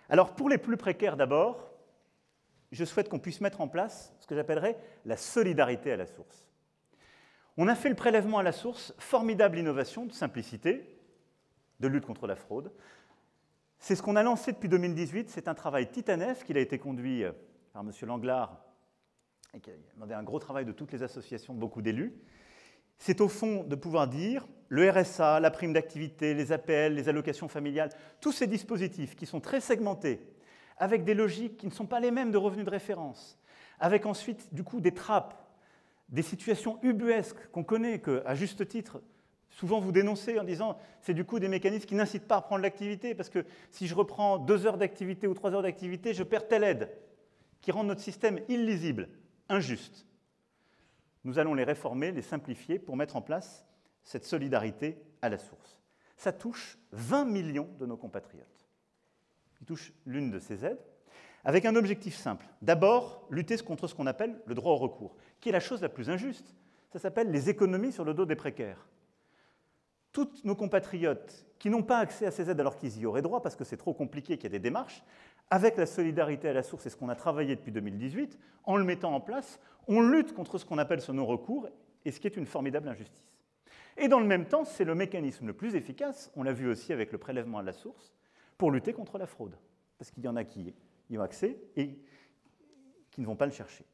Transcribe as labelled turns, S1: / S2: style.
S1: Alors, pour les plus précaires d'abord, je souhaite qu'on puisse mettre en place ce que j'appellerais la solidarité à la source. On a fait le prélèvement à la source, formidable innovation de simplicité, de lutte contre la fraude. C'est ce qu'on a lancé depuis 2018, c'est un travail titanesque, il a été conduit par M. Langlard, et qui a demandé un gros travail de toutes les associations, de beaucoup d'élus. C'est au fond de pouvoir dire, le RSA, la prime d'activité, les APL, les allocations familiales, tous ces dispositifs qui sont très segmentés, avec des logiques qui ne sont pas les mêmes de revenus de référence, avec ensuite, du coup, des trappes, des situations ubuesques qu'on connaît, qu'à juste titre, souvent vous dénoncez en disant c'est du coup des mécanismes qui n'incitent pas à reprendre l'activité, parce que si je reprends 2 heures d'activité ou 3 heures d'activité, je perds telle aide, qui rend notre système illisible, injuste. Nous allons les réformer, les simplifier pour mettre en place cette solidarité à la source. Ça touche 20 millions de nos compatriotes. Ils touchent l'une de ces aides, avec un objectif simple. D'abord, lutter contre ce qu'on appelle le droit au recours, qui est la chose la plus injuste. Ça s'appelle les économies sur le dos des précaires. Tous nos compatriotes qui n'ont pas accès à ces aides alors qu'ils y auraient droit, parce que c'est trop compliqué, qu'il y a des démarches, avec la solidarité à la source et ce qu'on a travaillé depuis 2018, en le mettant en place, on lutte contre ce qu'on appelle ce non-recours, et ce qui est une formidable injustice. Et dans le même temps, c'est le mécanisme le plus efficace, on l'a vu aussi avec le prélèvement à la source, pour lutter contre la fraude. Parce qu'il y en a qui y ont accès et qui ne vont pas le chercher.